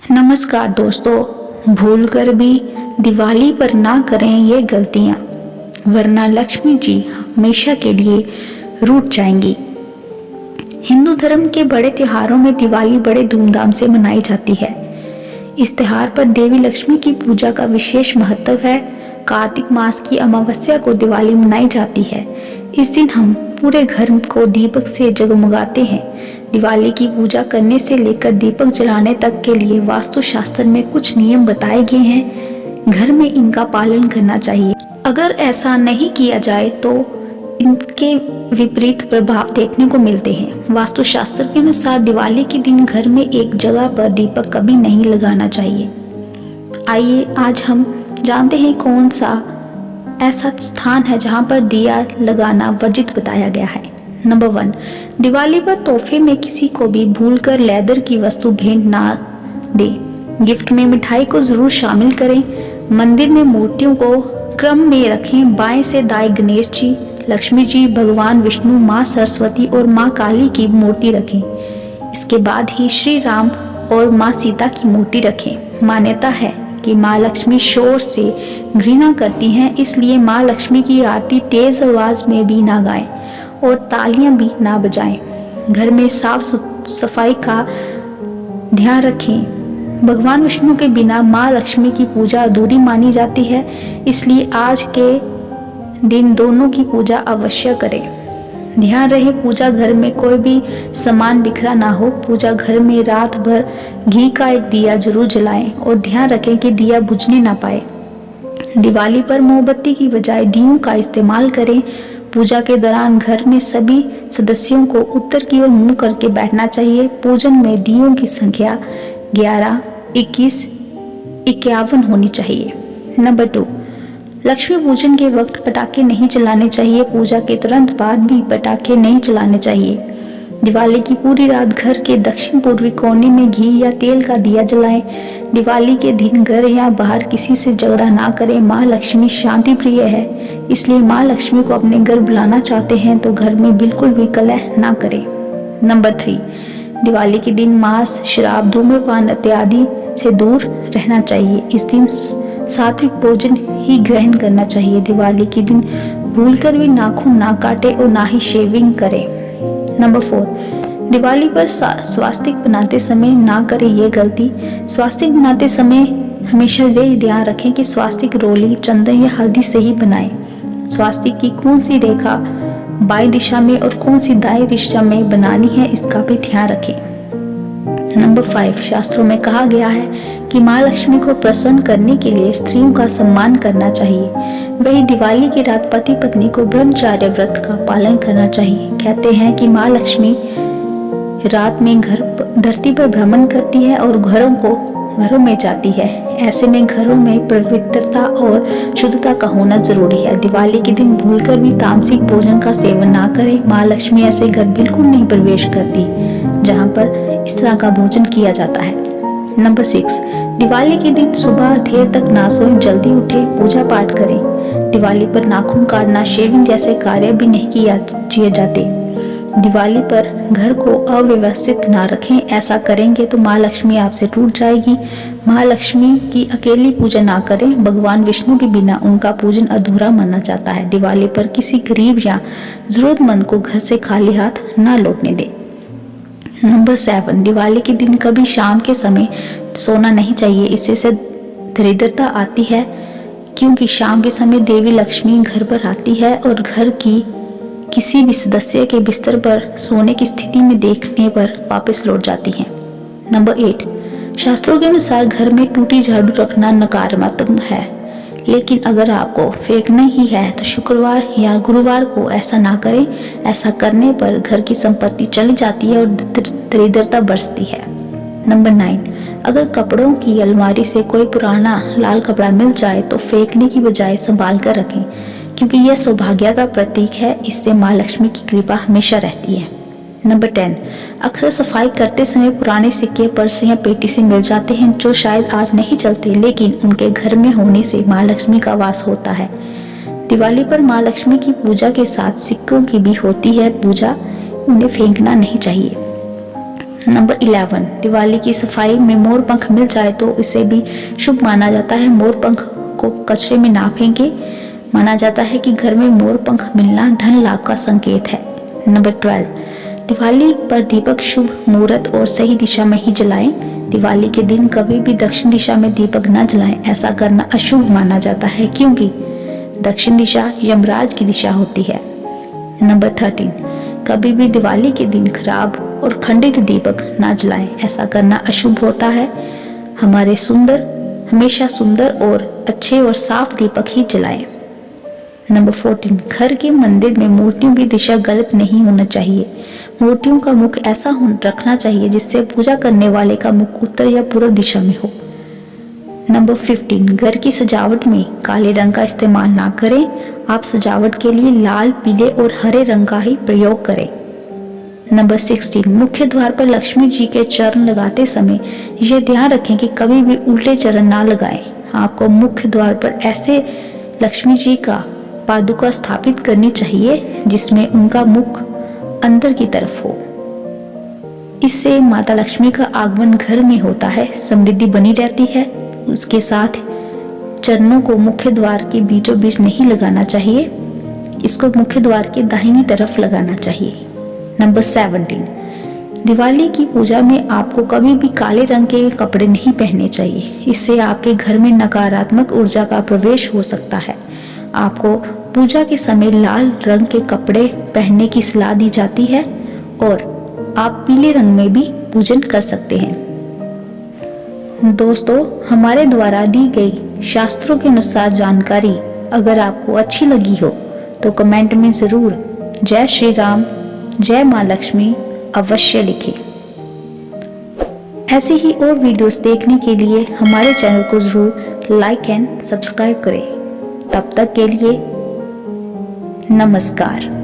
नमस्कार दोस्तों, भूलकर भी दिवाली पर ना करें ये गलतियां, वरना लक्ष्मी जी हमेशा के लिए रूठ जाएंगी। हिंदू धर्म के बड़े त्योहारों में दिवाली बड़े धूमधाम से मनाई जाती है। इस त्योहार पर देवी लक्ष्मी की पूजा का विशेष महत्व है। कार्तिक मास की अमावस्या को दिवाली मनाई जाती है। इस दिन हम पूरे घर को दीपक से जगमगाते हैं। दिवाली की पूजा करने से लेकर दीपक जलाने तक के लिए वास्तु शास्त्र में कुछ नियम बताए गए हैं। घर में इनका पालन करना चाहिए। अगर ऐसा नहीं किया जाए तो इनके विपरीत प्रभाव देखने को मिलते हैं। वास्तु शास्त्र के अनुसार दिवाली के दिन घर में एक जगह पर दीपक कभी नहीं लगाना चाहिए। आइए आज हम जानते हैं कौन सा ऐसा स्थान है जहां पर दिया लगाना वर्जित बताया गया है। नंबर 1, दिवाली पर तोहफे में किसी को भी भूलकर लेदर की वस्तु भेंट ना दे। गिफ्ट में मिठाई को जरूर शामिल करें। मंदिर में मूर्तियों को क्रम में रखें। बाएं से दाएं गणेश जी, लक्ष्मी जी, भगवान विष्णु, माँ सरस्वती और माँ काली की मूर्ति रखें। इसके बाद ही श्री राम और माँ सीता की मूर्ति रखें। मान्यता है कि माँ लक्ष्मी शोर से घृणा करती हैं, इसलिए माँ लक्ष्मी की आरती तेज आवाज में भी ना गाएं और तालियां भी ना बजाएं। घर में साफ सफाई का ध्यान रखें। भगवान विष्णु के बिना माँ लक्ष्मी की पूजा अधूरी मानी जाती है, इसलिए आज के दिन दोनों की पूजा अवश्य करें। ध्यान रहे पूजा घर में कोई भी सामान बिखरा ना हो। पूजा घर में रात भर घी का एक दिया जरूर जलाएं और ध्यान रखें कि दिया बुझने ना पाए। दिवाली पर मोमबत्ती की बजाय दियों का इस्तेमाल करें। पूजा के दौरान घर में सभी सदस्यों को उत्तर की ओर मुंह करके बैठना चाहिए। पूजन में दियों की संख्या 11, 21, 51 होनी चाहिए। नंबर 2, लक्ष्मी पूजन के वक्त पटाखे नहीं चलाने चाहिए। पूजा के तुरंत बाद भी पटाखे नहीं चलाने चाहिए। दिवाली की पूरी रात घर के दक्षिण पूर्वी कोने में घी या तेल का दिया जलाएं। दिवाली के दिन घर या बाहर किसी से झगड़ा ना करें। माँ लक्ष्मी शांति प्रिय है, इसलिए माँ लक्ष्मी को अपने घर बुलाना चाहते हैं तो घर में बिल्कुल भी कलह ना करें। नंबर 3, दिवाली के दिन मांस, शराब, धूम्रपान इत्यादि से दूर रहना चाहिए। इस दिन सात्विक भोजन ही ग्रहण करना चाहिए। दिवाली के दिन भूलकर भी नाखून ना काटे और ना ही शेविंग करें। नंबर 4, दिवाली पर स्वास्तिक बनाते समय ना करें ये गलती। स्वास्तिक बनाते समय हमेशा ये ध्यान रखें कि स्वास्तिक रोली, चंदन या हल्दी से ही बनाएं। स्वास्तिक की कौन सी रेखा बाएं दिशा में और कौन सी दाएं दिशा में बनानी है, इसका भी ध्यान रखें। नंबर 5, शास्त्रों में कहा गया है कि माँ लक्ष्मी को प्रसन्न करने के लिए स्त्रियों का सम्मान करना चाहिए। वही दिवाली की रात पति पत्नी को ब्रह्मचार्य व्रत का पालन करना चाहिए। कहते हैं कि माँ लक्ष्मी रात में धरती पर भ्रमण करती है और घरों में जाती है। ऐसे में घरों में पवित्रता और शुद्धता का होना जरूरी है। दिवाली के दिन भूलकर भी तामसिक भोजन का सेवन ना करें। माँ लक्ष्मी ऐसे घर बिल्कुल नहीं प्रवेश करती जहाँ पर इस तरह का भोजन किया जाता है। नंबर 6, दिवाली के दिन सुबह देर तक ना सोएं, जल्दी उठे, पूजा पाठ करें। दिवाली पर नाखून काटना, शेविंग जैसे कार्य भी नहीं किए जाते। दिवाली पर घर को अव्यवस्थित ना रखें। ऐसा करेंगे तो माँ लक्ष्मी आपसे टूट जाएगी। माँ लक्ष्मी की अकेली पूजा ना करें। भगवान विष्णु के बिना उनका पूजन अधूरा माना जाता है। दिवाली पर किसी गरीब या जरूरतमंद को घर से खाली हाथ ना लौटने दें। नंबर 7, दिवाली के दिन कभी शाम के समय सोना नहीं चाहिए। इससे दरिद्रता आती है, क्योंकि शाम के समय देवी लक्ष्मी घर पर आती है और घर की किसी भी सदस्य के बिस्तर पर सोने की स्थिति में देखने पर वापस लौट जाती हैं। नंबर 8, शास्त्रों के अनुसार घर में टूटी झाड़ू रखना नकारात्मक है, लेकिन अगर आपको फेंकना ही है तो शुक्रवार या गुरुवार को ऐसा ना करें। ऐसा करने पर घर की संपत्ति चली जाती है और दरिद्रता बरसती है। नंबर 9, अगर कपड़ों की अलमारी से कोई पुराना लाल कपड़ा मिल जाए तो फेंकने की बजाय संभाल कर रखें, क्योंकि यह सौभाग्य का प्रतीक है। इससे माँ लक्ष्मी की कृपा हमेशा रहती है। नंबर 10, अक्सर सफाई करते समय पुराने सिक्के, पर्स या पेटी से मिल जाते हैं जो शायद आज नहीं चलते, लेकिन उनके घर में होने से माँ लक्ष्मी का वास होता है। दिवाली पर माँ लक्ष्मी की पूजा के साथ सिक्कों की भी होती है पूजा, उन्हें फेंकना नहीं चाहिए। नंबर 11, दिवाली की सफाई में मोर पंख मिल जाए तो इसे भी शुभ माना जाता है। मोर पंख को कचरे में ना फेंके। माना जाता है कि घर में मोर पंख मिलना धन लाभ का संकेत है। नंबर 12, दिवाली पर दीपक शुभ मुहूर्त और सही दिशा में ही जलाएं। दिवाली के दिन कभी भी दक्षिण दिशा में दीपक न जलाएं। ऐसा करना अशुभ माना जाता है क्योंकि दक्षिण दिशा यमराज की दिशा होती है। नंबर 13, कभी भी दिवाली के दिन खराब और खंडित दीपक ना जलाएं। ऐसा करना अशुभ होता है। हमेशा सुंदर और अच्छे और साफ दीपक ही जलाएं। नंबर 14, घर के मंदिर में मूर्तियों की दिशा गलत नहीं होना चाहिए। मूर्तियों का मुख ऐसा रखना चाहिए जिससे पूजा करने वाले का मुख उत्तर या पूर्व दिशा में हो। नंबर 15, घर की सजावट में काले रंग का इस्तेमाल ना करें। आप सजावट के लिए लाल, पीले और हरे रंग का ही प्रयोग करें। नंबर 16, मुख्य द्वार पर लक्ष्मी जी के चरण लगाते समय यह ध्यान रखें कि कभी भी उल्टे चरण ना लगाएं। आपको मुख्य द्वार पर ऐसे लक्ष्मी जी का पादुका स्थापित करनी चाहिए जिसमें उनका मुख अंदर की तरफ हो। इससे माता लक्ष्मी का आगमन घर में होता है, समृद्धि बनी रहती है। उसके साथ चरणों को मुख्य द्वार के बीचों बीच नहीं लगाना चाहिए, इसको मुख्य द्वार के दाहिनी तरफ लगाना चाहिए। नंबर 17, दिवाली की पूजा में आपको कभी भी काले रंग के कपड़े नहीं पहनने चाहिए। इससे आपके घर में नकारात्मक ऊर्जा का प्रवेश हो सकता है। आपको पूजा के समय लाल रंग के कपड़े पहनने की सलाह दी जाती है और आप पीले रंग में भी पूजन कर सकते हैं। दोस्तों, हमारे द्वारा दी गई शास्त्रों के अनुसार जानकारी अगर आपको अच्छी लगी हो तो कमेंट में जरूर जय श्री राम, जय माँ लक्ष्मी अवश्य लिखें। ऐसे ही और वीडियोस देखने के लिए हमारे चैनल को जरूर लाइक एंड सब्सक्राइब करें। तब तक के लिए नमस्कार।